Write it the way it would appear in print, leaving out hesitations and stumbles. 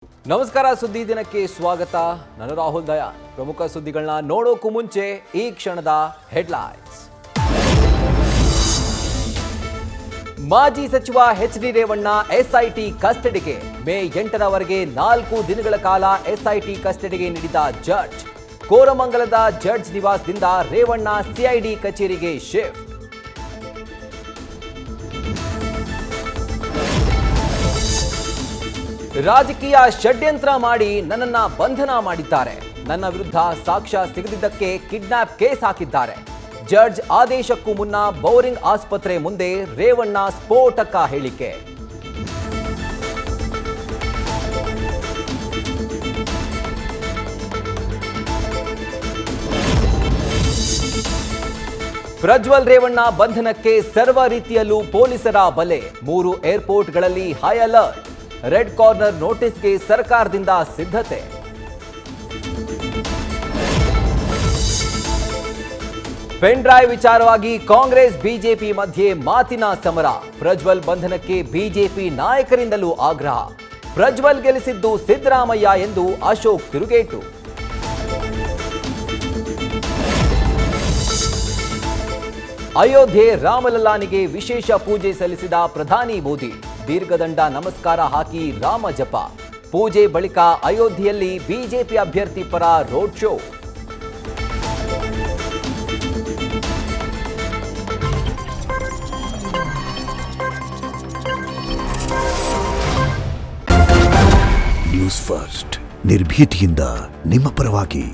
ನಮಸ್ಕಾರ ಸುದ್ದಿ ದಿನಕ್ಕೆ ಸ್ವಾಗತ. ನಾನು ರಾಹುಲ್ ದಯಾನ್. ಪ್ರಮುಖ ಸುದ್ದಿಗಳನ್ನ ನೋಡೋಕ್ಕೂ ಮುಂಚೆ ಈ ಕ್ಷಣದ ಹೆಡ್ಲೈನ್ಸ್. ಮಾಜಿ ಸಚಿವ ಎಚ್.ಡಿ. ರೇವಣ್ಣ ಎಸ್ಐಟಿ ಕಸ್ಟಡಿಗೆ. ಮೇ 8ರವರೆಗೆ 4 ದಿನಗಳ ಕಾಲ ಎಸ್ಐಟಿ ಕಸ್ಟಡಿಗೆ ನೀಡಿದ ಜಡ್ಜ್. ಕೋರಮಂಗಲದ ಜಡ್ಜ್ ನಿವಾಸದಿಂದ ರೇವಣ್ಣ ಸಿಐಡಿ ಕಚೇರಿಗೆ ಶಿಫ್ಟ್. ರಾಜಕೀಯ ಷಡ್ಯಂತ್ರ ಮಾಡಿ ನನ್ನನ್ನ ಬಂಧನ ಮಾಡಿದ್ದಾರೆ. ನನ್ನ ವಿರುದ್ಧ ಸಾಕ್ಷ್ಯ ಸಿಗದಿದ್ದಕ್ಕೆ ಕಿಡ್ನಾಪ್ ಕೇಸ್ ಹಾಕಿದ್ದಾರೆ. ಜಡ್ಜ್ ಆದೇಶಕ್ಕೂ ಮುನ್ನ ಬೌರಿಂಗ್ ಆಸ್ಪತ್ರೆ ಮುಂದೆ ರೇವಣ್ಣ ಸ್ಫೋಟಕ ಹೇಳಿಕೆ. ಪ್ರಜ್ವಲ್ ರೇವಣ್ಣ ಬಂಧನಕ್ಕೆ ಸರ್ವ ರೀತಿಯಲ್ಲೂ ಪೊಲೀಸರ ಬಲೆ. 3 ಏರ್ಪೋರ್ಟ್ಗಳಲ್ಲಿ ಹೈ ಅಲರ್ಟ್. ರೆಡ್ ಕಾರ್ನರ್ ನೋಟಿಸ್ಗೆ ಸರ್ಕಾರದಿಂದ ಸಿದ್ಧತೆ. ಪೆನ್ ಡ್ರೈವ್ ವಿಚಾರವಾಗಿ ಕಾಂಗ್ರೆಸ್ ಬಿಜೆಪಿ ಮಧ್ಯೆ ಮಾತಿನ ಸಮರ. ಪ್ರಜ್ವಲ್ ಬಂಧನಕ್ಕೆ ಬಿಜೆಪಿ ನಾಯಕರಿಂದಲೂ ಆಗ್ರಹ. ಪ್ರಜ್ವಲ್ ಗೆಲ್ಲಿಸಿದ್ದು ಸಿದ್ದರಾಮಯ್ಯ ಎಂದು ಅಶೋಕ್ ತಿರುಗೇಟು. ಅಯೋಧ್ಯೆ ರಾಮಲಲ್ಲಾನಿಗೆ ವಿಶೇಷ ಪೂಜೆ ಸಲ್ಲಿಸಿದ ಪ್ರಧಾನಿ ಮೋದಿ. ದೀರ್ಘದಂಡ ನಮಸ್ಕಾರ ಹಾಕಿ ರಾಮ ಜಪ. ಪೂಜೆ ಬಳಿಕ ಅಯೋಧ್ಯೆಯಲ್ಲಿ ಬಿಜೆಪಿ ಅಭ್ಯರ್ಥಿ ಪರ ರೋಡ್ ಶೋ. ನ್ಯೂಸ್ ಫಸ್ಟ್ ನಿರ್ಭೀತಿಯಿಂದ ನಿಮ್ಮ ಪರವಾಗಿ.